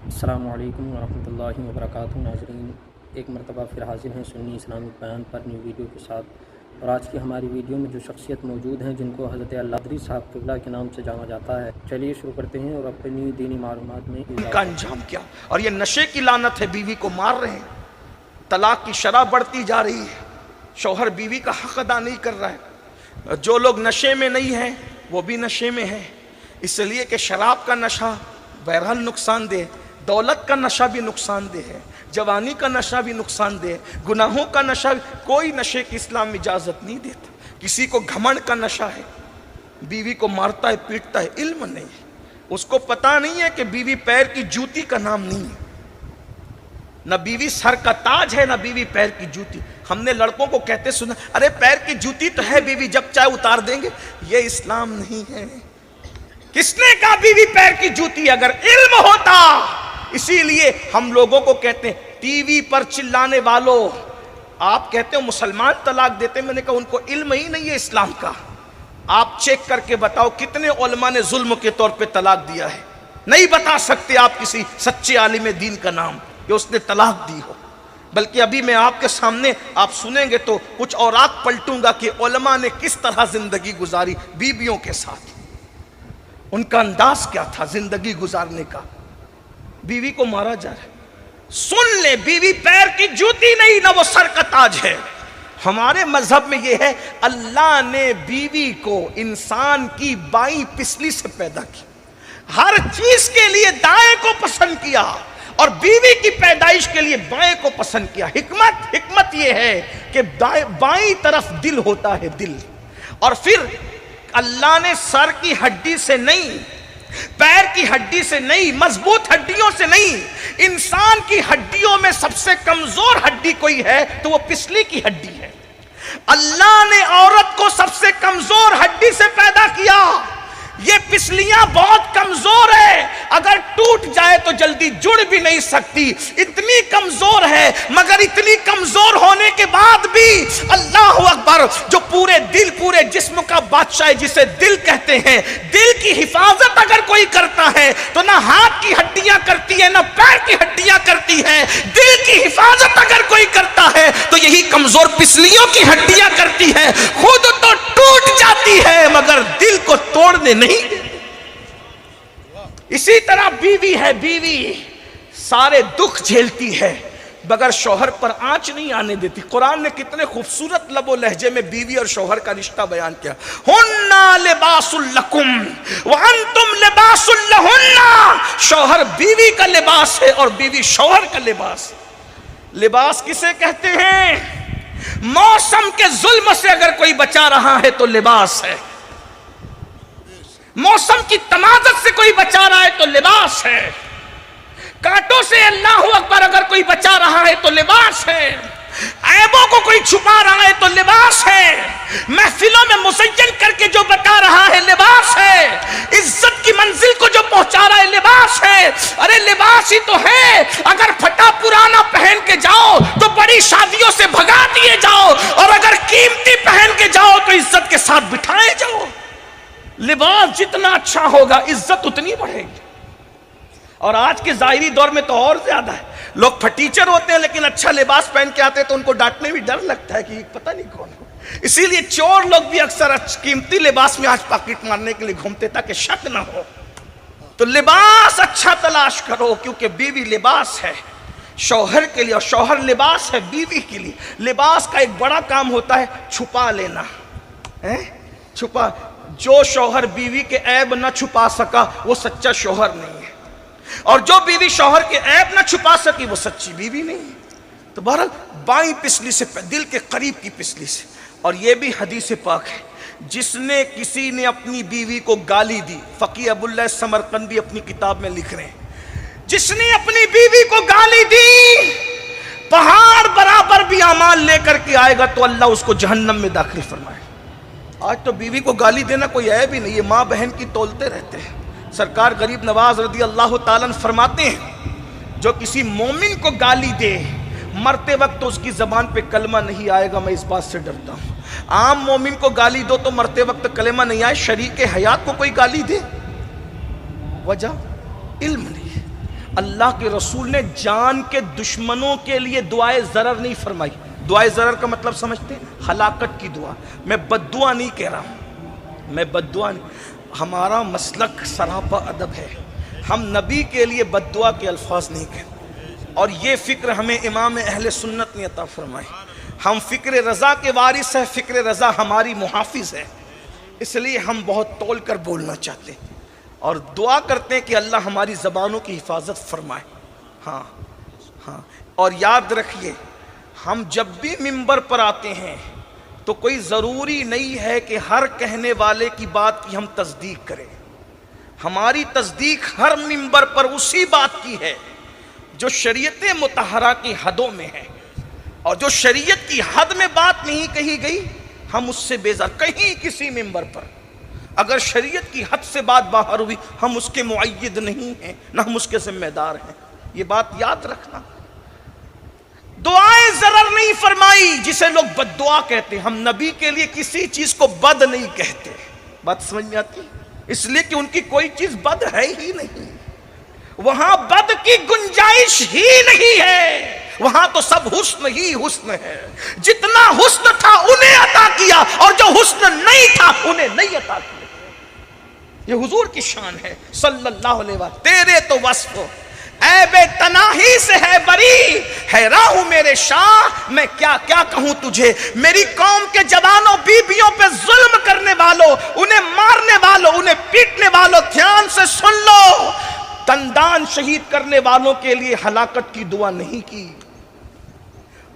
السلام علیکم ورحمۃ اللہ وبرکاتہ۔ ناظرین، ایک مرتبہ پھر حاضر ہیں سنی اسلامک بیان پر نیو ویڈیو کے ساتھ، اور آج کی ہماری ویڈیو میں جو شخصیت موجود ہیں جن کو حضرت الادری صاحب قبلہ کے نام سے جانا جاتا ہے، چلیے شروع کرتے ہیں اور اپنی دینی معلومات میں ان کا انجام کیا۔ اور یہ نشے کی لعنت ہے، بیوی کو مار رہے ہیں، طلاق کی شرح بڑھتی جا رہی ہے، شوہر بیوی کا حق ادا نہیں کر رہا ہے۔ جو لوگ نشے میں نہیں ہیں وہ بھی نشے میں ہیں، اس لیے کہ شراب کا نشہ بہرحال نقصان دہ، دولت کا نشہ بھی نقصان دہ ہے، جوانی کا نشہ بھی نقصان دہ، گناہوں کا نشہ، کوئی نشے کی اسلام میں اجازت نہیں دیتا۔ کسی کو گھمنڈ کا نشہ ہے، بیوی کو مارتا ہے پیٹتا ہے، علم نہیں ہے، اس کو پتا نہیں ہے کہ بیوی پیر کی جوتی کا نام نہیں ہے، نہ بیوی سر کا تاج ہے، نہ بیوی پیر کی جوتی۔ ہم نے لڑکوں کو کہتے سنا، ارے پیر کی جوتی تو ہے بیوی، جب چاہے اتار دیں گے۔ یہ اسلام نہیں ہے۔ کس نے کہا بیوی پیر کی جوتی؟ اگر علم ہوتا۔ اسی لیے ہم لوگوں کو کہتے ہیں ٹی وی پر چلانے والوں، آپ کہتے ہو مسلمان طلاق دیتے، میں نے کہا ان کو علم ہی نہیں ہے اسلام کا۔ آپ چیک کر کے بتاؤ کتنے علماء نے ظلم کے طور پہ طلاق دیا ہے؟ نہیں بتا سکتے آپ کسی سچے عالم دین کا نام کہ اس نے طلاق دی ہو۔ بلکہ ابھی میں آپ کے سامنے آپ سنیں گے تو کچھ اوراق پلٹوں گا کہ علماء نے کس طرح زندگی گزاری بیویوں کے ساتھ، ان کا انداز کیا تھا زندگی گزارنے کا۔ بیوی کو مارا جا رہا ہے، سن لے، بیوی پیر کی جوتی نہیں، نہ وہ سر کا تاج ہے۔ ہمارے مذہب میں یہ ہے، اللہ نے بیوی کو انسان کی بائیں پسلی سے پیدا کی، ہر چیز کے لیے دائیں کو پسند کیا، اور بیوی کی پیدائش کے لیے بائیں کو پسند کیا۔ حکمت یہ ہے کہ بائیں طرف دل ہوتا ہے، دل، اور پھر اللہ نے سر کی ہڈی سے نہیں، پیر کی ہڈی سے نہیں، مضبوط ہڈیوں سے نہیں، انسان کی ہڈیوں میں سب سے کمزور ہڈی کوئی ہے تو وہ پسلی کی ہڈی ہے۔ اللہ نے عورت کو سب سے کمزور ہڈی سے پیدا کیا۔ یہ پسلیاں بہت کمزور ہے، اگر ٹوٹ جائے تو جلدی جڑ بھی نہیں سکتی، اتنی کمزور ہے۔ مگر اتنی کمزور ہونے کے بعد بھی اللہ اکبر، جو پورے دل پورے جسم کا بادشاہ جسے دل کہتے ہیں، دل کی حفاظت اگر کوئی کرتا ہے تو نہ ہاتھ کی ہڈیاں کرتی ہے، نہ پیر کی ہڈیاں کرتی ہے۔ دل کی حفاظت اگر کوئی کرتا ہے تو یہی کمزور پسلیوں کی ہڈیاں کرتی ہے۔ خود تو ٹوٹ جاتی ہے مگر دل کو توڑنے نہیں۔ اسی طرح بیوی ہے، بیوی سارے دکھ جھیلتی ہے مگر شوہر پر آنچ نہیں آنے دیتی۔ قرآن نے کتنے خوبصورت لب و لہجے میں بیوی اور شوہر کا رشتہ بیان کیا۔ ہن لباس لکم وانتم لباس لہن، شوہر بیوی کا لباس ہے اور بیوی شوہر کا لباس۔ لباس کسے کہتے ہیں؟ موسم کے ظلم سے اگر کوئی بچا رہا ہے تو لباس ہے، موسم کی تمازت سے کوئی بچا رہا ہے تو لباس ہے، کانٹوں سے اللہ اکبر اگر کوئی بچا رہا ہے تو لباس ہے، عیبوں کو کوئی چھپا رہا ہے تو لباس ہے، محفلوں میں مزین کر کے جو بتا رہا ہے لباس ہے، عزت کی منزل کو جو پہنچا رہا ہے لباس ہے۔ ارے لباس ہی تو ہے، اگر پھٹا پرانا پہن کے جاؤ تو بڑی شادیوں سے بھگا دیے جاؤ، اور اگر قیمتی پہن کے جاؤ تو عزت کے ساتھ بٹھائے جاؤ۔ لباس جتنا اچھا ہوگا عزت اتنی بڑھے گی، اور آج کے ظاہری دور میں تو اور زیادہ ہے۔ لوگ پھٹیچر ہوتے ہیں لیکن اچھا لباس پہن کے آتے ہیں تو ان کو ڈانٹنے بھی ڈر لگتا ہے کہ پتہ نہیں کون ہو۔ اسی لیے چور لوگ بھی اکثر قیمتی لباس میں آج پاکٹ مارنے کے لیے گھومتے تاکہ شک نہ ہو۔ تو لباس اچھا تلاش کرو، کیونکہ بیوی لباس ہے شوہر کے لیے، اور شوہر لباس ہے بیوی کے لیے۔ لباس کا ایک بڑا کام ہوتا ہے چھپا لینا، چھپا۔ جو شوہر بیوی کے عیب نہ چھپا سکا وہ سچا شوہر نہیں ہے، اور جو بیوی شوہر کے عیب نہ چھپا سکی وہ سچی بیوی نہیں ہے۔ تو بہرحال بائیں پسلی سے، دل کے قریب کی پسلی سے۔ اور یہ بھی حدیث پاک ہے، جس نے کسی نے اپنی بیوی کو گالی دی، فقیہ ابو اللہ سمرقندی اپنی کتاب میں لکھ رہے ہیں، جس نے اپنی بیوی کو گالی دی پہاڑ برابر بھی اعمال لے کر کے آئے گا تو اللہ اس کو جہنم میں داخل فرمائے۔ آج تو بیوی کو گالی دینا کوئی عیب ہی نہیں، یہ ماں بہن کی تولتے رہتے ہیں۔ سرکار غریب نواز رضی اللہ تعالیٰ عنہ فرماتے ہیں، جو کسی مومن کو گالی دے مرتے وقت تو اس کی زبان پہ کلمہ نہیں آئے گا، میں اس بات سے ڈرتا ہوں۔ عام مومن کو گالی دو تو مرتے وقت کلمہ نہیں آئے، شریک حیات کو کوئی گالی دے، وجہ علم نہیں ہے۔ اللہ کے رسول نے جان کے دشمنوں کے لیے دعائے ضرر نہیں فرمائی. دعائے ضرر کا مطلب سمجھتے ہیں؟ ہلاکت کی دعا. میں بد دعا نہیں کہہ رہا ہوں، میں بد دعا نہیں. ہمارا مسلک سراپا ادب ہے، ہم نبی کے لیے بد دعا کے الفاظ نہیں کہتے، اور یہ فکر ہمیں امام اہل سنت نے عطا فرمائی. ہم فکر رضا کے وارث ہیں، فکر رضا ہماری محافظ ہے، اس لیے ہم بہت تول کر بولنا چاہتے ہیں اور دعا کرتے ہیں کہ اللہ ہماری زبانوں کی حفاظت فرمائے. ہاں ہاں، اور یاد رکھیے ہم جب بھی منبر پر آتے ہیں تو کوئی ضروری نہیں ہے کہ ہر کہنے والے کی بات کی ہم تصدیق کریں. ہماری تصدیق ہر منبر پر اسی بات کی ہے جو شریعت مطہرہ کی حدوں میں ہے، اور جو شریعت کی حد میں بات نہیں کہی گئی ہم اس سے بیزار. کہیں کسی منبر پر اگر شریعت کی حد سے بات باہر ہوئی ہم اس کے معید نہیں ہیں، نہ ہم اس کے ذمہ دار ہیں. یہ بات یاد رکھنا. دعائیں ضرر نہیں فرمائی جسے لوگ بد دعا کہتے ہیں. ہم نبی کے لیے کسی چیز کو بد نہیں کہتے. بات سمجھ میں آتی؟ اس لیے کہ ان کی کوئی چیز بد ہے ہی نہیں، وہاں بد کی گنجائش ہی نہیں ہے، وہاں تو سب حسن ہی حسن ہے. جتنا حسن تھا انہیں عطا کیا اور جو حسن نہیں تھا انہیں نہیں عطا کیا. یہ حضور کی شان ہے صلی اللہ علیہ وسلم. تیرے تو وصف عیب تناہی سے ہے بری، حیران ہوں میرے شاہ میں کیا کیا کہوں تجھے. میری قوم کے جوانوں بیویوں پہ ظلم کرنے والوں، انہیں مارنے والوں، انہیں پیٹنے والوں، دھیان سے سن لو. دندان شہید کرنے والوں کے لیے ہلاکت کی دعا نہیں کی.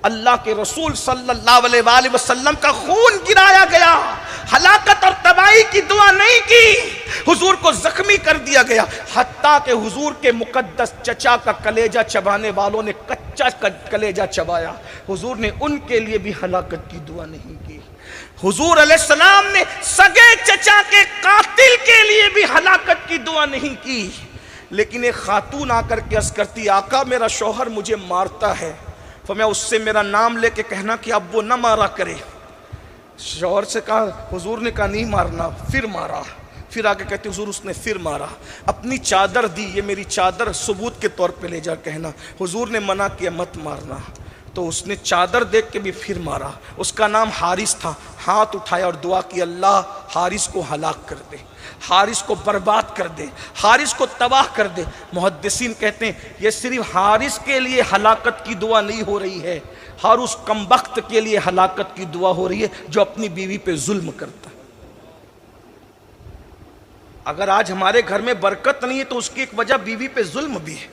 اللہ کے رسول صلی اللہ علیہ وآلہ وسلم کا خون گرایا گیا، ہلاکت اور تباہی کی دعا نہیں کی. حضور کو زخمی کر دیا گیا، حتیٰ کہ حضور کے مقدس چچا کا کلیجہ چبانے والوں نے کچا کلیجہ چبایا. حضور نے ان کے لیے بھی ہلاکت کی دعا نہیں کی. حضور علیہ السلام نے سگے چچا کے قاتل کے لیے بھی ہلاکت کی دعا نہیں کی. لیکن ایک خاتون آ کر کے عرض کرتی آقا میرا شوہر مجھے مارتا ہے، تو میں اس سے میرا نام لے کے کہنا کہ اب وہ نہ مارا کرے. شوہر سے کہا، حضور نے کہا نہیں مارنا، پھر مارا. پھر آگے کہتے حضور اس نے پھر مارا. اپنی چادر دی، یہ میری چادر ثبوت کے طور پہ لے جا کہنا. حضور نے منع کیا مت مارنا، تو اس نے چادر دیکھ کے بھی پھر مارا. اس کا نام حارث تھا. ہاتھ اٹھایا اور دعا کی اللہ حارث کو ہلاک کر دے، حارث کو برباد کر دے، حارث کو تباہ کر دے. محدثین کہتے ہیں یہ صرف حارث کے لیے ہلاکت کی دعا نہیں ہو رہی ہے، ہر اس کمبخت کے لیے ہلاکت کی دعا ہو رہی ہے جو اپنی بیوی پہ ظلم کرتا ہے. اگر آج ہمارے گھر میں برکت نہیں ہے تو اس کی ایک وجہ بیوی پہ ظلم بھی ہے.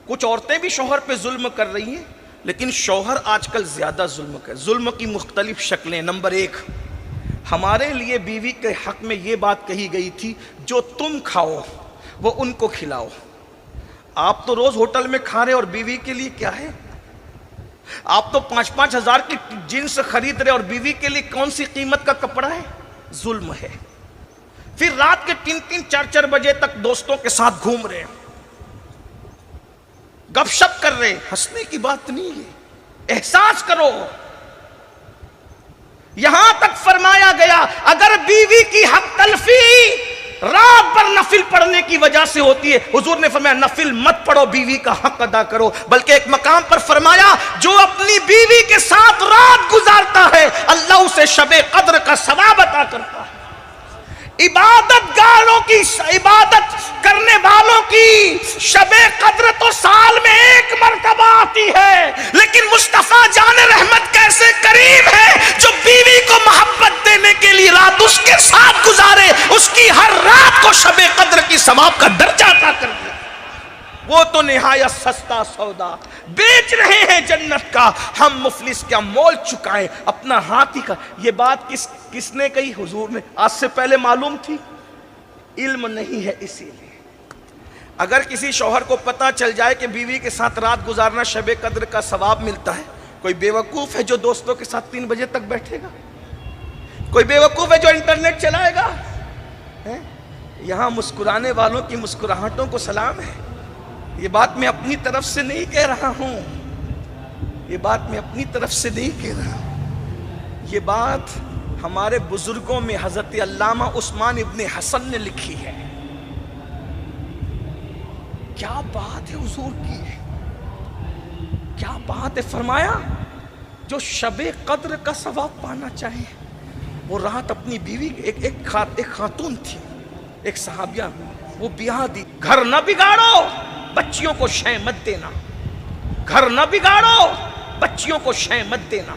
کچھ عورتیں بھی شوہر پہ ظلم کر رہی ہیں، لیکن شوہر آج کل زیادہ ظلم کر. ظلم کی مختلف شکلیں. نمبر ایک، ہمارے لیے بیوی کے حق میں یہ بات کہی گئی تھی جو تم کھاؤ وہ ان کو کھلاؤ. آپ تو روز ہوٹل میں کھا رہے اور بیوی کے لیے کیا ہے؟ آپ تو 5-5 ہزار کی جنس خرید رہے اور بیوی کے لیے کون سی قیمت کا کپڑا ہے؟ ظلم ہے. پھر رات کے 3-3 4-4 بجے تک دوستوں کے ساتھ گھوم رہے ہیں، گپ شپ کر رہے. ہنسنے کی بات نہیں ہے، احساس کرو. یہاں تک فرمایا گیا اگر بیوی کی حق تلفی رات بھر نفل پڑھنے کی وجہ سے ہوتی ہے، حضور نے فرمایا نفل مت پڑھو، بیوی کا حق ادا کرو. بلکہ ایک مقام پر فرمایا جو اپنی بیوی کے ساتھ رات گزارتا ہے اللہ اسے شب قدر کا ثواب عطا کرتا ہے. عبادت گاروں کی، عبادت کرنے والوں کی شب قدر تو سال میں ایک مرتبہ آتی ہے، لیکن مصطفیٰ جان رحمت کیسے کریم ہے جو بیوی کو محبت دینے کے لیے رات اس کے ساتھ گزارے، اس کی ہر رات کو شب قدر کی ثواب کا درجہ عطا کر دے. وہ تو نہایت سستا سودا بیچ رہے ہیں جنت کا، ہم مفلس کیا مول چکائیں اپنا ہاتھ ہی کا. یہ بات کس نے کہی؟ حضور نے. آج سے پہلے معلوم تھی؟ علم نہیں ہے. اسی لیے اگر کسی شوہر کو پتہ چل جائے کہ بیوی کے ساتھ رات گزارنا شب قدر کا ثواب ملتا ہے، کوئی بیوقوف ہے جو دوستوں کے ساتھ 3 بجے تک بیٹھے گا؟ کوئی بیوقوف ہے جو انٹرنیٹ چلائے گا؟ یہاں مسکرانے والوں کی مسکراہٹوں کو سلام ہے. یہ بات میں اپنی طرف سے نہیں کہہ رہا ہوں، یہ بات میں اپنی طرف سے نہیں کہہ رہا ہوں. یہ بات ہمارے بزرگوں میں حضرت علامہ عثمان ابن حسن نے لکھی ہے کیا بات ہے حضور کی، کیا بات ہے۔ فرمایا جو شب قدر کا ثواب پانا چاہے وہ رات اپنی بیوی، ایک خاتون تھی، ایک صحابیہ، وہ بیاہ دی۔ گھر نہ بگاڑو، بچیوں کو شے مت دینا، گھر نہ بگاڑو، بچیوں کو شے مت دینا۔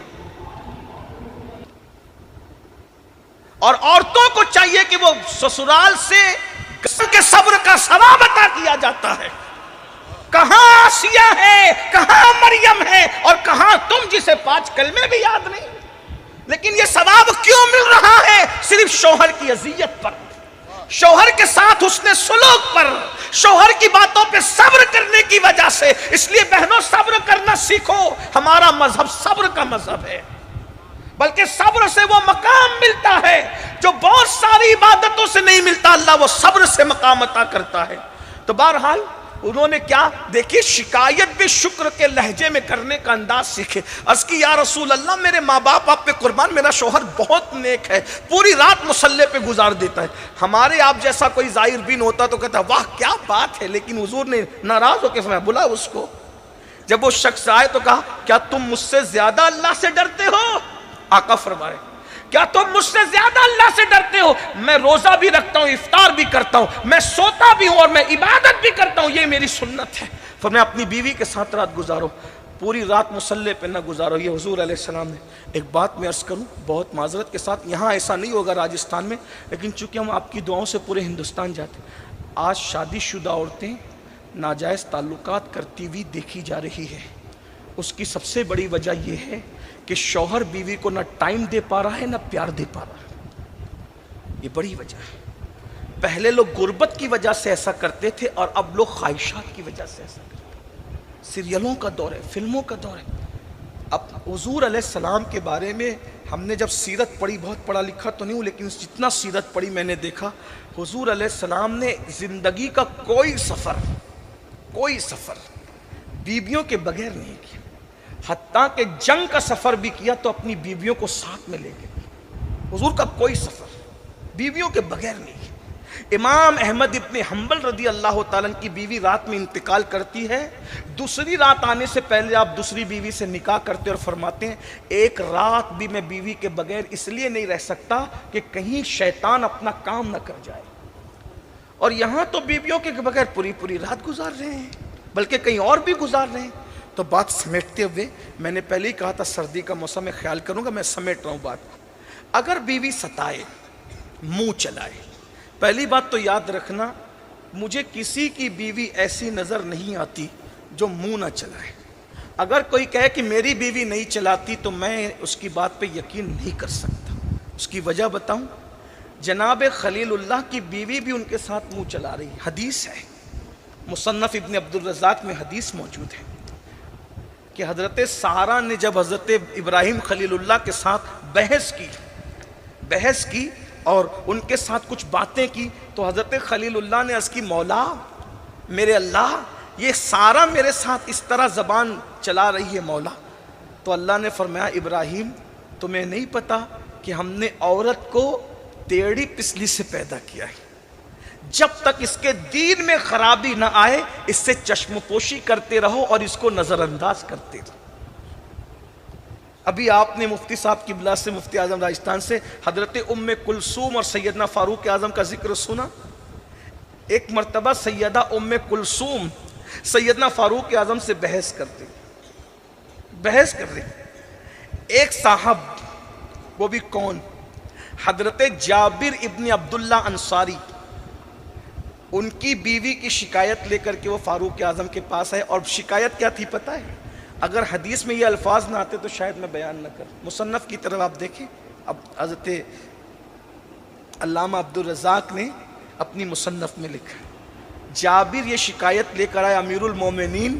اور عورتوں کو چاہیے کہ وہ سسرال سے کے صبر کا ثواب عطا کیا جاتا ہے۔ کہاں آسیہ ہے، کہاں مریم ہے، اور کہاں تم جسے 5 کلمے بھی یاد نہیں، لیکن یہ ثواب کیوں مل رہا ہے؟ صرف شوہر کی اذیت پر، شوہر کے ساتھ حسن سلوک پر، شوہر کی باتوں پہ صبر کرنے کی وجہ سے۔ اس لیے بہنوں صبر کرنا سیکھو، ہمارا مذہب صبر کا مذہب ہے، بلکہ صبر سے وہ مقام ملتا ہے جو بہت ساری عبادتوں سے نہیں ملتا، اللہ وہ صبر سے مقام عطا کرتا ہے۔ تو بہرحال انہوں نے کیا دیکھیے، شکایت بھی شکر کے لہجے میں کرنے کا انداز سیکھے۔ عرض کی یا رسول اللہ میرے ماں باپ آپ پہ قربان، میرا شوہر بہت نیک ہے، پوری رات مصلی پہ گزار دیتا ہے۔ ہمارے آپ جیسا کوئی زائر بین ہوتا تو کہتا واہ کیا بات ہے، لیکن حضور نے ناراض ہو کے فرمایا بلا اس کو۔ جب وہ شخص آئے تو کہا کیا تم مجھ سے زیادہ اللہ سے ڈرتے ہو؟ آقا فرمائے کیا تم مجھ سے زیادہ اللہ سے ڈرتے ہو؟ میں روزہ بھی رکھتا ہوں، افطار بھی کرتا ہوں، میں سوتا بھی ہوں اور میں عبادت بھی کرتا ہوں، یہ میری سنت ہے۔ فرمایا اپنی بیوی کے ساتھ رات گزارو، پوری رات مصلی پہ نہ گزارو۔ یہ حضور علیہ السلام نے۔ ایک بات میں عرض کروں بہت معذرت کے ساتھ، یہاں ایسا نہیں ہوگا راجستھان میں، لیکن چونکہ ہم آپ کی دعاؤں سے پورے ہندوستان جاتے ہیں، آج شادی شدہ عورتیں ناجائز تعلقات کرتی ہوئی دیکھی جا رہی ہے۔ اس کی سب سے بڑی وجہ یہ ہے کہ شوہر بیوی کو نہ ٹائم دے پا رہا ہے نہ پیار دے پا رہا ہے، یہ بڑی وجہ ہے۔ پہلے لوگ غربت کی وجہ سے ایسا کرتے تھے اور اب لوگ خواہشات کی وجہ سے ایسا کرتے ہیں۔ سیریلوں کا دور ہے، فلموں کا دور ہے۔ اب حضور علیہ السلام کے بارے میں ہم نے جب سیرت پڑھی، بہت پڑھا لکھا تو نہیں ہوں لیکن جتنا سیرت پڑھی میں نے دیکھا، حضور علیہ السلام نے زندگی کا کوئی سفر بیویوں کے بغیر نہیں کیا، حتیٰ کہ جنگ کا سفر بھی کیا تو اپنی بیویوں کو ساتھ میں لے کے گیا۔ حضور کا کوئی سفر بیویوں کے بغیر نہیں کیا۔ امام احمد ابن حنبل رضی اللہ تعالیٰ کی بیوی رات میں انتقال کرتی ہے، دوسری رات آنے سے پہلے آپ دوسری بیوی سے نکاح کرتے اور فرماتے ہیں ایک رات بھی میں بیوی کے بغیر اس لیے نہیں رہ سکتا کہ کہیں شیطان اپنا کام نہ کر جائے۔ اور یہاں تو بیویوں کے بغیر پوری رات گزار رہے ہیں، بلکہ کہیں اور بھی گزار رہے ہیں۔ تو بات سمیٹتے ہوئے میں نے پہلے ہی کہا تھا سردی کا موسم میں خیال کروں گا، میں سمیٹ رہا ہوں بات کو۔ اگر بیوی ستائے، منہ چلائے، پہلی بات تو یاد رکھنا مجھے کسی کی بیوی ایسی نظر نہیں آتی جو منہ نہ چلائے۔ اگر کوئی کہے کہ میری بیوی نہیں چلاتی تو میں اس کی بات پہ یقین نہیں کر سکتا۔ اس کی وجہ بتاؤں، جناب خلیل اللہ کی بیوی بھی ان کے ساتھ منہ چلا رہی، حدیث ہے، مصنف ابن عبدالرزاق میں حدیث موجود ہے کہ حضرت سارہ نے جب حضرت ابراہیم خلیل اللہ کے ساتھ بحث کی اور ان کے ساتھ کچھ باتیں کی تو حضرت خلیل اللہ نے عرض کی مولا میرے اللہ یہ سارہ میرے ساتھ اس طرح زبان چلا رہی ہے مولا۔ تو اللہ نے فرمایا ابراہیم تمہیں نہیں پتا کہ ہم نے عورت کو ٹیڑھی پسلی سے پیدا کیا ہے، جب تک اس کے دین میں خرابی نہ آئے اس سے چشم پوشی کرتے رہو اور اس کو نظر انداز کرتے رہو۔ ابھی آپ نے مفتی صاحب کی بلا سے، مفتی اعظم راجستھان سے، حضرت ام کلثوم اور سیدنا فاروق اعظم کا ذکر سنا۔ ایک مرتبہ سیدہ ام کلثوم سیدنا فاروق اعظم سے بحث کر رہے، ایک صاحب، وہ بھی کون، حضرت جابر ابن عبداللہ انصاری، ان کی بیوی کی شکایت لے کر کے وہ فاروق اعظم کے پاس آئے۔ اور شکایت کیا تھی پتہ ہے؟ اگر حدیث میں یہ الفاظ نہ آتے تو شاید میں بیان نہ کروں، مصنف کی طرف آپ دیکھیں، اب حضرت علامہ عبدالرزاق نے اپنی مصنف میں لکھا، جابر یہ شکایت لے کر آئے امیر المومنین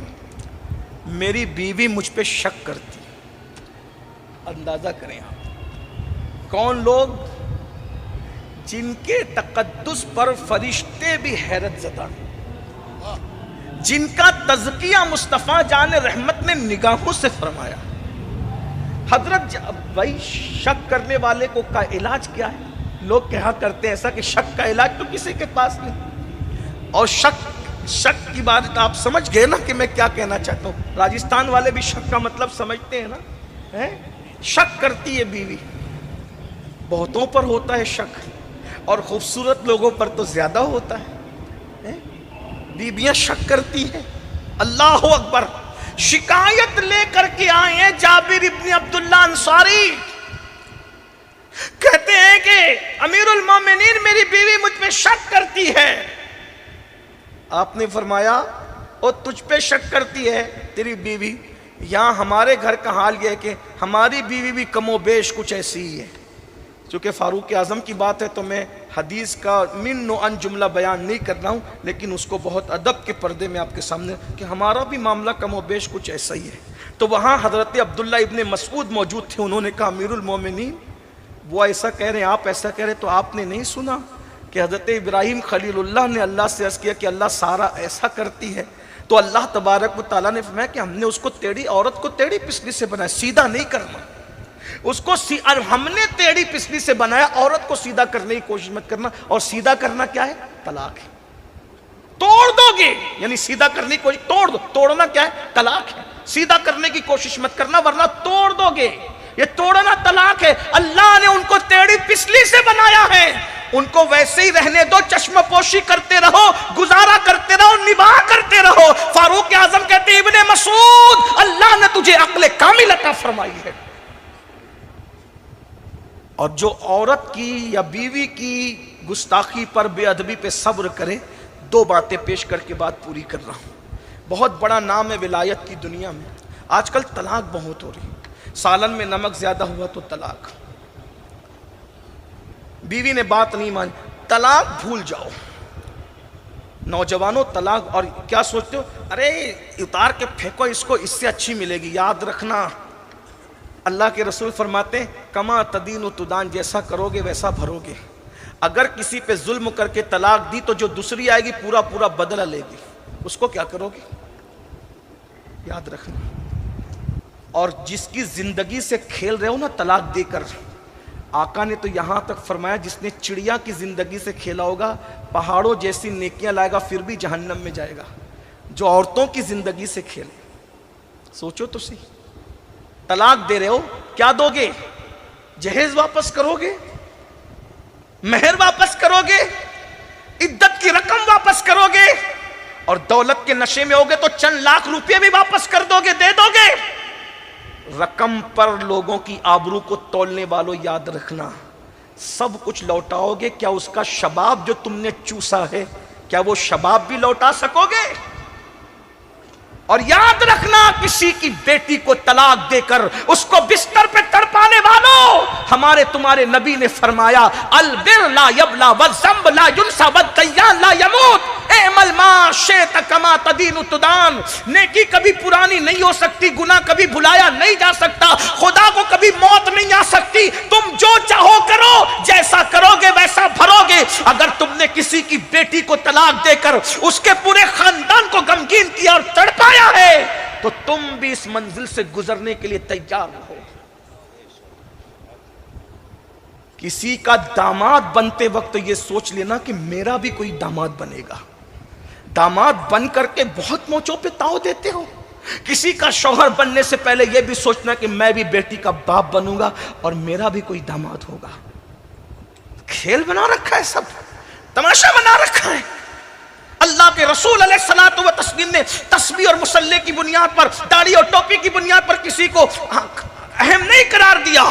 میری بیوی مجھ پہ شک کرتی۔ اندازہ کریں آپ کون لوگ جن کے تقدس پر فرشتے بھی حیرت زدہ، جن کا تزکیہ مصطفیٰ جان رحمت نے نگاہوں سے فرمایا۔ حضرت بھائی شک کرنے والے کو کا علاج کیا ہے؟ لوگ کہا کرتے ہیں ایسا کہ شک کا علاج تو کسی کے پاس نہیں، اور شک شک کی بات آپ سمجھ گئے نا کہ میں کیا کہنا چاہتا ہوں. راجستھان والے بھی شک کا مطلب سمجھتے ہیں نا. شک کرتی ہے بیوی, بہتوں پر ہوتا ہے شک, اور خوبصورت لوگوں پر تو زیادہ ہوتا ہے. بیویاں شک کرتی ہیں. اللہ اکبر. شکایت لے کر کے آئے ہیں جابر ابن عبداللہ انصاری, کہتے ہیں کہ امیر المومنین میری بیوی مجھ پہ شک کرتی ہے. آپ نے فرمایا او تجھ پہ شک کرتی ہے تیری بیوی, یہاں ہمارے گھر کا حال یہ ہے کہ ہماری بیوی بھی کم و بیش کچھ ایسی ہی ہے. چونکہ فاروق اعظم کی بات ہے تو میں حدیث کا من و ان جملہ بیان نہیں کر رہا ہوں, لیکن اس کو بہت ادب کے پردے میں آپ کے سامنے کہ ہمارا بھی معاملہ کم و بیش کچھ ایسا ہی ہے. تو وہاں حضرت عبداللہ ابن مسعود موجود تھے, انہوں نے کہا امیر المومنین وہ ایسا کہہ رہے ہیں, آپ ایسا کہہ رہے, تو آپ نے نہیں سنا کہ حضرت ابراہیم خلیل اللہ نے اللہ سے عرض کیا کہ اللہ سارا ایسا کرتی ہے, تو اللہ تبارک و تعالیٰ نے فرمایا کہ ہم نے اس کو ٹیڑھی عورت کو ٹیڑھی پسلی سے بنایا, سیدھا نہیں کرنا اس کو. ہم نے ٹیڑھی پسلی سے بنایا, عورت کو سیدھا کرنے کی کوشش مت کرنا. اور سیدھا کرنا کیا ہے؟ طلاق ہے. توڑ دو گے یعنی سیدھا کرنے کی کوشش, توڑ دو, توڑنا کیا ہے؟ طلاق ہے. سیدھا کرنے کی کوشش مت کرنا ورنہ توڑ دو گے, یہ توڑنا طلاق ہے. اللہ نے ان کو ٹیڑھی پسلی سے بنایا ہے, ان کو ویسے ہی رہنے دو, چشم پوشی کرتے رہو, گزارا کرتے رہو, نباہ کرتے رہو. فاروق اعظم کہتے ہیں ابن مسعود اللہ نے تجھے عقل کامل عطا فرمائی ہے. اور جو عورت کی یا بیوی کی گستاخی پر, بے ادبی پہ صبر کرے, دو باتیں پیش کر کے بات پوری کر رہا ہوں. بہت بڑا نام ہے ولایت کی دنیا میں. آج کل طلاق بہت ہو رہی, سالن میں نمک زیادہ ہوا تو طلاق, بیوی نے بات نہیں مانی, طلاق بھول جاؤ. نوجوانوں طلاق, اور کیا سوچتے ہو, ارے اتار کے پھینکو اس کو, اس سے اچھی ملے گی. یاد رکھنا اللہ کے رسول فرماتے ہیں کما تدین و تدان, جیسا کرو گے ویسا بھرو گے. اگر کسی پہ ظلم کر کے طلاق دی تو جو دوسری آئے گی پورا پورا بدلہ لے گی, اس کو کیا کرو گے؟ یاد رکھنا. اور جس کی زندگی سے کھیل رہے ہو نا طلاق دے کر, آقا نے تو یہاں تک فرمایا جس نے چڑیا کی زندگی سے کھیلا ہوگا پہاڑوں جیسی نیکیاں لائے گا پھر بھی جہنم میں جائے گا. جو عورتوں کی زندگی سے کھیلے, سوچو تو صحیح. طلاق دے رہے ہو, کیا دو گے؟ جہیز واپس کرو گے, مہر واپس کرو گے, عدت کی رقم واپس کرو گے, اور دولت کے نشے میں ہوگے تو چند لاکھ روپے بھی واپس کر دو گے, دے دو گے. رقم پر لوگوں کی آبرو کو تولنے والوں یاد رکھنا, سب کچھ لوٹاؤ گے, کیا اس کا شباب جو تم نے چوسا ہے کیا وہ شباب بھی لوٹا سکو گے؟ اور یاد رکھنا کسی کی بیٹی کو طلاق دے کر اس کو بستر پہ تڑپانے والوں, ہمارے تمہارے نبی نے فرمایا البر لا یبلا والذنب لا ینسى والدیان لا یموت اعمل ما شئت کما تدین تدان. نیکی کبھی پرانی نہیں ہو سکتی, گناہ کبھی بھلایا نہیں جا سکتا, خدا کو کبھی موت نہیں آ سکتی. تم جو چاہو کرو, جیسا کرو گے ویسا بھرو گے. اگر تم نے کسی کی بیٹی کو طلاق دے کر اس کے پورے خاندان کو غمگین کیا اور تڑپایا ہے تو تم بھی اس منزل سے گزرنے کے لیے تیار رہو. کسی کا داماد بنتے وقت یہ سوچ لینا کہ میرا بھی کوئی داماد بنے گا. داماد بن کر کے بہت موچوں پہ تاؤ دیتے ہو. کسی کا شوہر بننے سے پہلے یہ بھی سوچنا کہ میں بھی بیٹی کا باپ بنوں گا اور میرا بھی کوئی داماد ہوگا. کھیل بنا رکھا ہے, سب تماشا بنا رکھا ہے. اللہ کے رسول علیہ الصلوۃ والتسلیم نے تسبیح اور مصلی کی بنیاد پر, داڑھی اور ٹوپی کی بنیاد پر کسی کو اہم نہیں قرار دیا.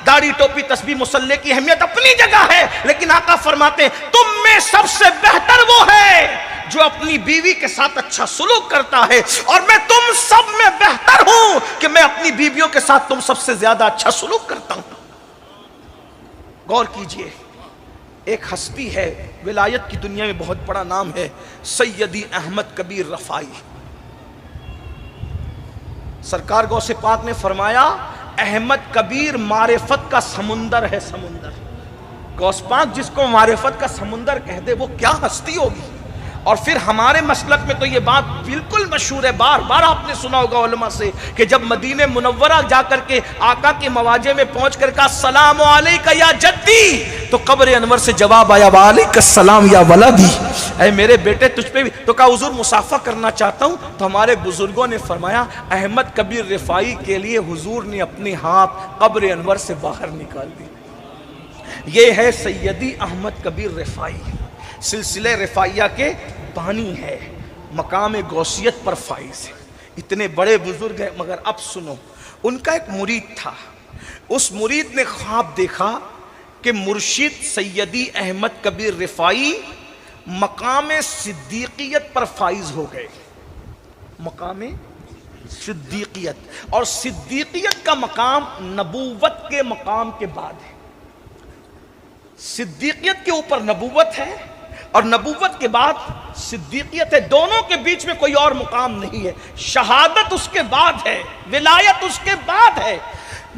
داڑھی ٹوپی تسبیح مصلی کی اہمیت اپنی جگہ ہے, لیکن آقا فرماتے ہیں تم میں سب سے بہتر وہ ہے جو اپنی بیوی کے ساتھ اچھا سلوک کرتا ہے, اور میں تم سب میں بہتر ہوں کہ میں اپنی بیویوں کے ساتھ تم سب سے زیادہ اچھا سلوک کرتا ہوں. غور کیجئے, ایک ہستی ہے ولایت کی دنیا میں, بہت بڑا نام ہے, سیدی احمد کبیر رفاعی. سرکار غوث پاک نے فرمایا احمد کبیر معرفت کا سمندر ہے, سمندر. غوث پاک جس کو معرفت کا سمندر کہہ دے وہ کیا ہستی ہوگی. اور پھر ہمارے مسلک میں تو یہ بات بالکل مشہور ہے، بار بار آپ نے سنا ہوگا علماء سے، کہ جب مدینہ منورہ جا کر کے آقا کے مواجہ میں پہنچ کر کہا السلام علیکہ یا جدی، تو قبر انور سے جواب آیا وعلیکہ السلام یا ولدی، اے میرے بیٹے تجھ پہ بھی۔ تو کہا حضور مصافحہ کرنا چاہتا ہوں، تو ہمارے بزرگوں نے فرمایا احمد کبیر رفاعی کے لیے حضور نے اپنے ہاتھ قبر انور سے باہر نکال دی۔ یہ ہے سیدی احمد کبیر رفاعی، سلسلہ رفاعیہ کے بانی ہے، مقام غوثیت پر فائز ہے، اتنے بڑے بزرگ ہیں۔ مگر اب سنو، ان کا ایک مرید تھا، اس مرید نے خواب دیکھا کہ مرشد سیدی احمد کبیر رفاعی مقام صدیقیت پر فائز ہو گئے، مقام صدیقیت، اور صدیقیت کا مقام نبوت کے مقام کے بعد ہے۔ صدیقیت کے اوپر نبوت ہے اور نبوت کے بعد صدیقیت ہے، دونوں کے بیچ میں کوئی اور مقام نہیں ہے۔ شہادت اس کے بعد ہے، ولایت اس کے بعد ہے،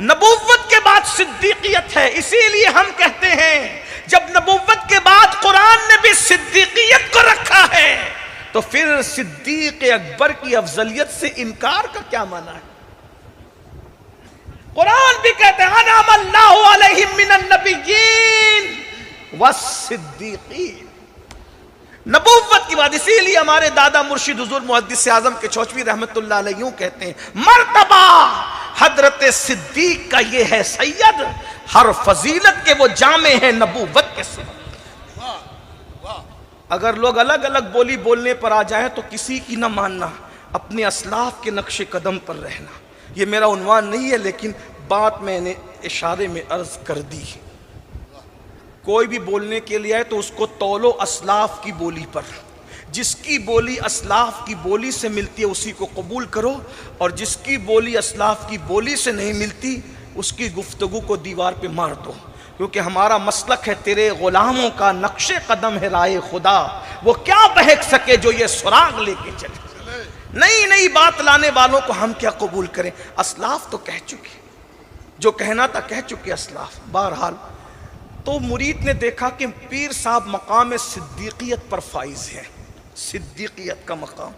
نبوت کے بعد صدیقیت ہے۔ اسی لیے ہم کہتے ہیں جب نبوت کے بعد قرآن نے بھی صدیقیت کو رکھا ہے تو پھر صدیق اکبر کی افضلیت سے انکار کا کیا معنی ہے؟ قرآن بھی کہتے ہیں انعم اللہ علیہم من النبیین والصدیقین، نبوت کی بات۔ اسی لیے ہمارے دادا مرشد حضور محدث اعظم کے چوچوی رحمت اللہ علیہ یوں کہتے ہیں مرتبہ حضرت صدیق کا یہ ہے سید، ہر فضیلت کے وہ جامع ہیں نبوت کے سبب۔ اگر لوگ الگ الگ بولی بولنے پر آ جائیں تو کسی کی نہ ماننا، اپنے اسلاف کے نقش قدم پر رہنا۔ یہ میرا عنوان نہیں ہے لیکن بات میں نے اشارے میں عرض کر دی۔ کوئی بھی بولنے کے لیے آئے تو اس کو تولو اسلاف کی بولی پر، جس کی بولی اسلاف کی بولی سے ملتی ہے اسی کو قبول کرو، اور جس کی بولی اسلاف کی بولی سے نہیں ملتی اس کی گفتگو کو دیوار پہ مار دو، کیونکہ ہمارا مسلک ہے تیرے غلاموں کا نقش قدم ہے رائے خدا، وہ کیا بہک سکے جو یہ سراغ لے کے چلے۔ نئی نئی بات لانے والوں کو ہم کیا قبول کریں؟ اسلاف تو کہہ چکے، جو کہنا تھا کہہ چکے اسلاف۔ بہرحال تو مرید نے دیکھا کہ پیر صاحب مقام صدیقیت پر فائز ہے، صدیقیت کا مقام،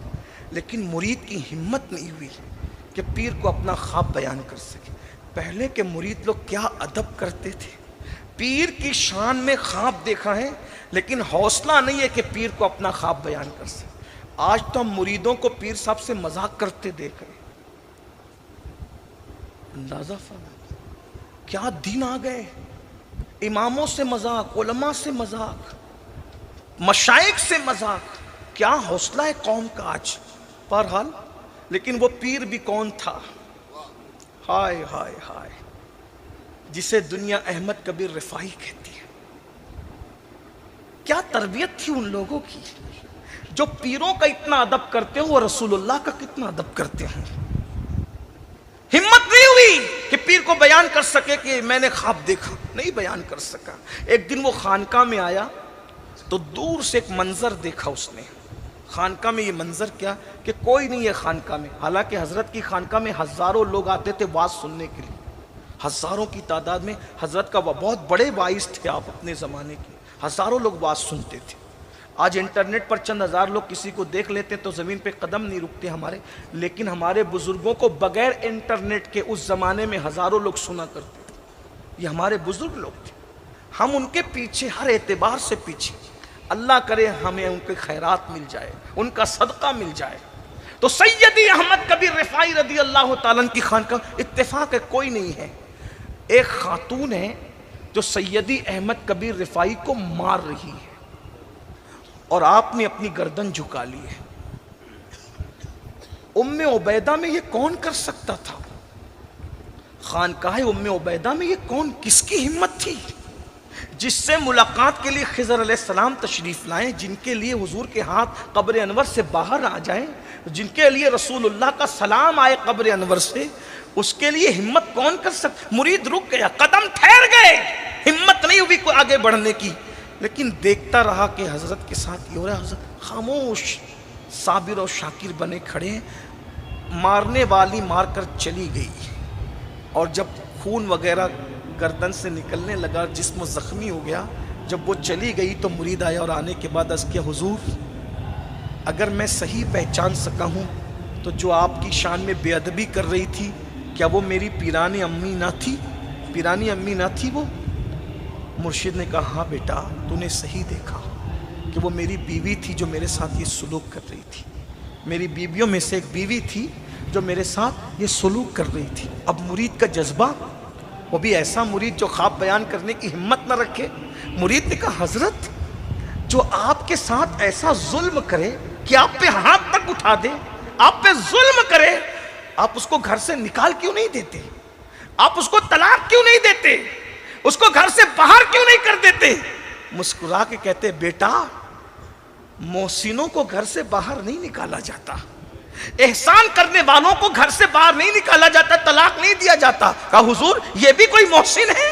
لیکن مرید کی ہمت نہیں ہوئی کہ پیر کو اپنا خواب بیان کر سکے۔ پہلے کے مرید لوگ کیا ادب کرتے تھے، پیر کی شان میں خواب دیکھا ہے لیکن حوصلہ نہیں ہے کہ پیر کو اپنا خواب بیان کر سکے۔ آج تو ہم مریدوں کو پیر صاحب سے مذاق کرتے دیکھ رہے ہیں۔ اندازہ فرمائیں کیا دین آ گئے، اماموں سے مذاق، علماء سے مذاق، مشائخ سے مذاق، کیا حوصلہ ہے قوم کا آج۔ بہرحال لیکن وہ پیر بھی کون تھا، ہائے ہائے ہائے، جسے دنیا احمد کبیر رفاعی کہتی ہے۔ کیا تربیت تھی ان لوگوں کی، جو پیروں کا اتنا ادب کرتے ہوں وہ رسول اللہ کا کتنا ادب کرتے ہیں۔ ہمت نہیں ہوئی کہ پیر کو بیان کر سکے کہ میں نے خواب دیکھا، نہیں بیان کر سکا۔ ایک دن وہ خانقاہ میں آیا تو دور سے ایک منظر دیکھا اس نے۔ خانقاہ میں یہ منظر کیا کہ کوئی نہیں ہے خانقاہ میں، حالانکہ حضرت کی خانقاہ میں ہزاروں لوگ آتے تھے واعظ سننے کے لیے، ہزاروں کی تعداد میں۔ حضرت کا بہت بڑے واعظ تھے آپ اپنے زمانے کے، ہزاروں لوگ واعظ سنتے تھے۔ آج انٹرنیٹ پر چند ہزار لوگ کسی کو دیکھ لیتے تو زمین پہ قدم نہیں رکتے ہمارے، لیکن ہمارے بزرگوں کو بغیر انٹرنیٹ کے اس زمانے میں ہزاروں لوگ سنا کرتے تھے۔ یہ ہمارے بزرگ لوگ تھے، ہم ان کے پیچھے ہر اعتبار سے پیچھے۔ اللہ کرے ہمیں ان کے خیرات مل جائے، ان کا صدقہ مل جائے۔ تو سیدی احمد کبیر رفاعی رضی اللہ تعالیٰ عنہ کی خانقاہ، اتفاق ہے کوئی نہیں ہے، ایک خاتون ہے جو سیدی احمد کبیر رفاعی کو مار رہی ہے اور آپ نے اپنی گردن جھکا لی ہے۔ ام عبیدہ میں یہ کون کر سکتا تھا؟ خانقاہ ام عبیدہ میں یہ کون، کس کی ہمت تھی جس سے ملاقات کے لیے خضر علیہ السلام تشریف لائیں، جن کے لیے حضور کے ہاتھ قبر انور سے باہر آ جائیں، جن کے لیے رسول اللہ کا سلام آئے قبر انور سے، اس کے لیے ہمت کون کر سکتا؟ مرید رک گیا، قدم ٹھہر گئے، ہمت نہیں ہوئی کوئی آگے بڑھنے کی، لیکن دیکھتا رہا کہ حضرت کے ساتھ یہ ہو رہا ہے۔ حضرت خاموش صابر اور شاکر بنے کھڑے ہیں۔ مارنے والی مار کر چلی گئی، اور جب خون وغیرہ گردن سے نکلنے لگا، جسم زخمی ہو گیا، جب وہ چلی گئی تو مرید آیا اور آنے کے بعد عرض کیا حضور اگر میں صحیح پہچان سکا ہوں تو جو آپ کی شان میں بے ادبی کر رہی تھی کیا وہ میری پیرانی امی نہ تھی؟ پیرانی امی نہ تھی وہ؟ مرشد نے کہا ہاں بیٹا تو نے صحیح دیکھا کہ وہ میری بیوی تھی جو میرے ساتھ یہ سلوک کر رہی تھی، میری بیویوں میں سے ایک بیوی تھی جو میرے ساتھ یہ سلوک کر رہی تھی۔ اب مرید کا جذبہ، وہ بھی ایسا مرید جو خواب بیان کرنے کی ہمت نہ رکھے، مرید نے کہا حضرت جو آپ کے ساتھ ایسا ظلم کرے کہ آپ پہ ہاتھ تک اٹھا دے، آپ پہ ظلم کرے، آپ اس کو گھر سے نکال کیوں نہیں دیتے؟ آپ اس کو طلاق کیوں نہیں دیتے؟ اس کو گھر سے باہر کیوں نہیں کر دیتے؟ مسکرا کے کہتے بیٹا محسنوں کو گھر سے باہر نہیں نکالا جاتا، احسان کرنے والوں کو گھر سے باہر نہیں نکالا جاتا، طلاق نہیں دیا جاتا۔ کہا حضور یہ بھی کوئی محسن ہے؟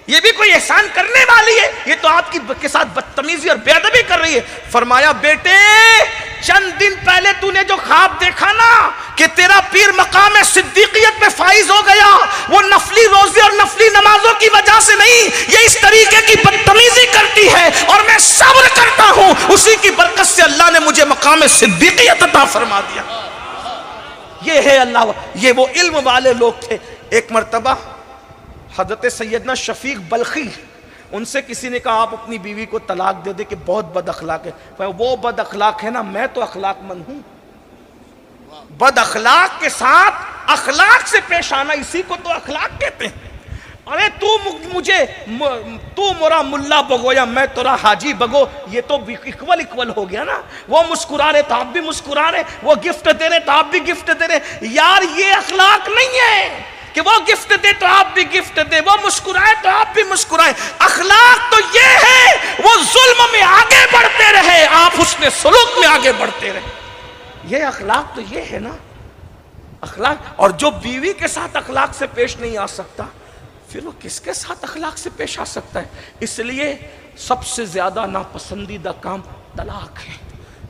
یہ بھی کوئی احسان کرنے والی ہے؟ یہ تو آپ کے ساتھ بدتمیزی اور بے ادبی کر رہی ہے۔ فرمایا بیٹے چند دن پہلے تو نے جو خواب دیکھا نا کہ تیرا پیر مقام صدیقیت میں فائز ہو گیا، وہ نفلی روزے اور نفلی نمازوں کی وجہ سے نہیں، یہ اس طریقے کی بدتمیزی کرتی ہے اور میں صبر کرتا ہوں، اسی کی برکت سے اللہ نے مجھے مقام صدیقیت عطا فرما دیا۔ یہ ہے اللہ، یہ وہ علم والے لوگ تھے۔ ایک مرتبہ حضرت سیدنا شفیق بلخی، ان سے کسی نے کہا آپ اپنی بیوی کو طلاق دے دے کہ بہت بد اخلاق ہے۔ وہ بد اخلاق ہے نا، میں تو اخلاق مند ہوں۔ بد اخلاق کے ساتھ اخلاق سے پیش آنا، اسی کو تو اخلاق کہتے ہیں۔ ارے تو مرا ملا بگو یا میں تورا حاجی بگو، یہ تو اکول ہو گیا نا۔ وہ مسکرا رہے تو آپ بھی مسکرا رہے، وہ گفٹ دے رہے تو آپ بھی گفٹ دے رہے۔ یار یہ اخلاق نہیں ہے کہ وہ گفٹ دے تو آپ بھی گفٹ دے، وہ مسکرائے تو آپ بھی مسکرائے۔ اخلاق تو یہ ہے وہ ظلم میں آگے بڑھتے رہے، آپ حسن سلوک میں آگے بڑھتے رہے۔ یہ اخلاق تو یہ ہے نا اخلاق۔ اور جو بیوی کے ساتھ اخلاق سے پیش نہیں آ سکتا، پھر وہ کس کے ساتھ اخلاق سے پیش آ سکتا ہے؟ اس لیے سب سے زیادہ ناپسندیدہ کام طلاق ہے۔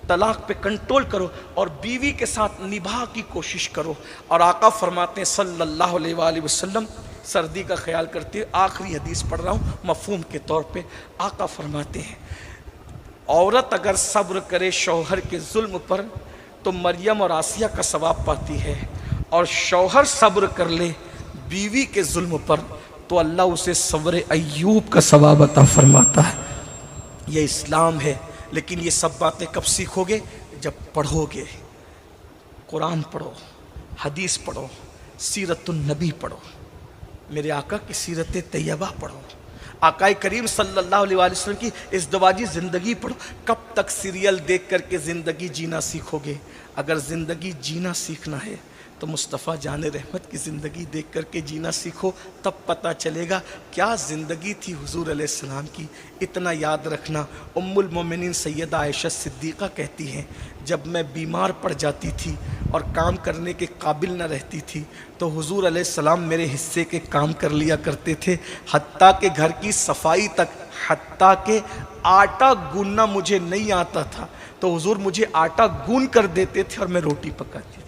طلاق پہ کنٹرول کرو اور بیوی کے ساتھ نبھا کی کوشش کرو۔ اور آقا فرماتے ہیں صلی اللہ علیہ وآلہ وسلم، سردی کا خیال کرتے ہوئے آخری حدیث پڑھ رہا ہوں مفہوم کے طور پہ، آقا فرماتے ہیں عورت اگر صبر کرے شوہر کے ظلم پر تو مریم اور آسیہ کا ثواب پاتی ہے، اور شوہر صبر کر لے بیوی کے ظلم پر تو اللہ اسے صبر ایوب کا ثواب عطا فرماتا ہے۔ یہ اسلام ہے۔ لیکن یہ سب باتیں کب سیکھو گے؟ جب پڑھو گے، قرآن پڑھو، حدیث پڑھو، سیرت النبی پڑھو، میرے آقا کی سیرت طیبہ پڑھو، آقا کریم صلی اللہ علیہ وآلہ وسلم کی ازدواجی زندگی پڑھو۔ کب تک سیریل دیکھ کر کے زندگی جینا سیکھو گے؟ اگر زندگی جینا سیکھنا ہے تو مصطفیٰ جان رحمت کی زندگی دیکھ کر کے جینا سیکھو، تب پتہ چلے گا کیا زندگی تھی حضور علیہ السلام کی۔ اتنا یاد رکھنا، ام المومنین سیدہ عائشہ صدیقہ کہتی ہیں جب میں بیمار پڑ جاتی تھی اور کام کرنے کے قابل نہ رہتی تھی تو حضور علیہ السلام میرے حصے کے کام کر لیا کرتے تھے، حتیٰ کہ گھر کی صفائی تک، حتیٰ کہ آٹا گوننا مجھے نہیں آتا تھا تو حضور مجھے آٹا گون کر دیتے تھے اور میں روٹی پکاتی تھی۔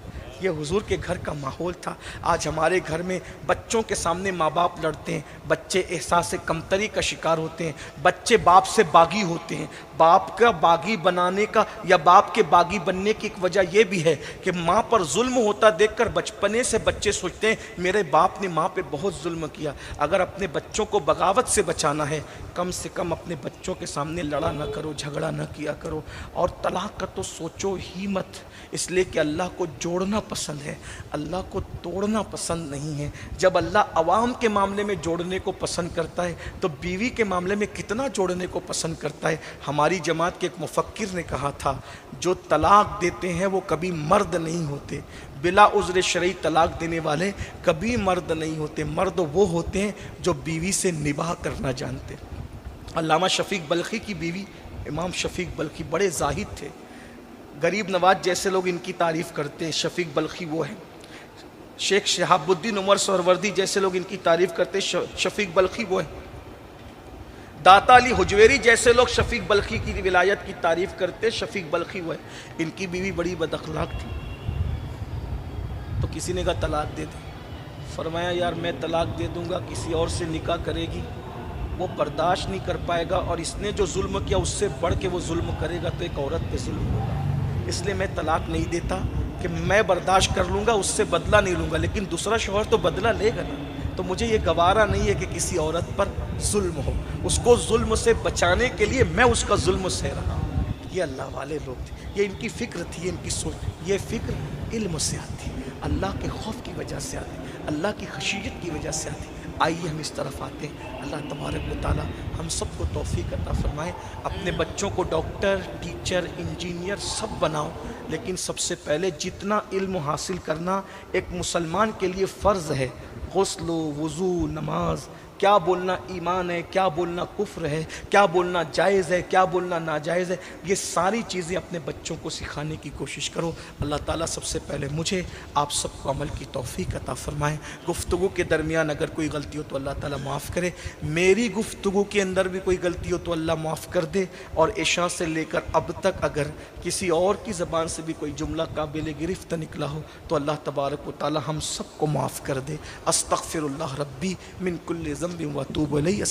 یہ حضور کے گھر کا ماحول تھا۔ آج ہمارے گھر میں بچوں کے سامنے ماں باپ لڑتے ہیں، بچے احساس کمتری کا شکار ہوتے ہیں، بچے باپ سے باغی ہوتے ہیں۔ باپ کا باغی بنانے کا یا باپ کے باغی بننے کی ایک وجہ یہ بھی ہے کہ ماں پر ظلم ہوتا دیکھ کر بچپنے سے بچے سوچتے ہیں میرے باپ نے ماں پہ بہت ظلم کیا۔ اگر اپنے بچوں کو بغاوت سے بچانا ہے کم سے کم اپنے بچوں کے سامنے لڑا نہ کرو، جھگڑا نہ کیا کرو۔ اور طلاق کا تو سوچو ہی مت، اس لیے کہ اللہ کو جوڑنا پسند ہے، اللہ کو توڑنا پسند نہیں ہے۔ جب اللہ عوام کے معاملے میں جوڑنے کو پسند کرتا ہے تو بیوی کے معاملے میں کتنا جوڑنے کو پسند کرتا ہے۔ ہماری جماعت کے ایک مفکر نے کہا تھا جو طلاق دیتے ہیں وہ کبھی مرد نہیں ہوتے، بلا عذر شرعی طلاق دینے والے کبھی مرد نہیں ہوتے، مرد وہ ہوتے ہیں جو بیوی سے نباہ کرنا جانتے۔ علامہ شفیق بلخی کی بیوی امام شفیق بلخی بڑے زاہد تھے، غریب نواز جیسے لوگ ان کی تعریف کرتے ہیں، شفیق بلخی وہ ہیں۔ شیخ شہاب الدین عمر سہروردی جیسے لوگ ان کی تعریف کرتے ہیں، شفیق بلخی وہ ہیں۔ داتا علی حجویری جیسے لوگ شفیق بلخی کی ولایت کی تعریف کرتے، شفیق بلخی وہ ہیں۔ ان کی بیوی بڑی بد اخلاق تھی تو کسی نے کہا طلاق دے دے۔ فرمایا یار میں طلاق دے دوں گا، کسی اور سے نکاح کرے گی، وہ برداشت نہیں کر پائے گا، اور اس نے جو ظلم کیا اس سے بڑھ کے وہ ظلم کرے گا تو ایک عورت پہ ظلم ہوگا۔ اس لیے میں طلاق نہیں دیتا کہ میں برداشت کر لوں گا، اس سے بدلہ نہیں لوں گا، لیکن دوسرا شوہر تو بدلہ لے گا نا۔ تو مجھے یہ گوارا نہیں ہے کہ کسی عورت پر ظلم ہو، اس کو ظلم سے بچانے کے لیے میں اس کا ظلم سہ رہا ہوں۔ یہ اللہ والے لوگ تھے، یہ ان کی فکر تھی، ان کی سوچ۔ یہ فکر علم سے آتی، اللہ کے خوف کی وجہ سے آتی، اللہ کی خشیت کی وجہ سے آتی۔ آئیے ہم اس طرف آتے ہیں۔ اللہ تبارک و تعالی ہم سب کو توفیق عطا فرمائے۔ اپنے بچوں کو ڈاکٹر، ٹیچر، انجینئر سب بناؤ، لیکن سب سے پہلے جتنا علم حاصل کرنا ایک مسلمان کے لیے فرض ہے، غسل و وضو، نماز، کیا بولنا ایمان ہے، کیا بولنا کفر ہے، کیا بولنا جائز ہے، کیا بولنا ناجائز ہے، یہ ساری چیزیں اپنے بچوں کو سکھانے کی کوشش کرو۔ اللہ تعالیٰ سب سے پہلے مجھے آپ سب کو عمل کی توفیق عطا فرمائے۔ گفتگو کے درمیان اگر کوئی غلطی ہو تو اللہ تعالیٰ معاف کرے، میری گفتگو کے اندر بھی کوئی غلطی ہو تو اللہ معاف کر دے، اور عشاء سے لے کر اب تک اگر کسی اور کی زبان سے بھی کوئی جملہ قابل گرفت نکلا ہو تو اللہ تبارک و تعالیٰ ہم سب کو معاف کر دے۔ استغفر اللہ ربی من کل ذنب واتوب الیہ۔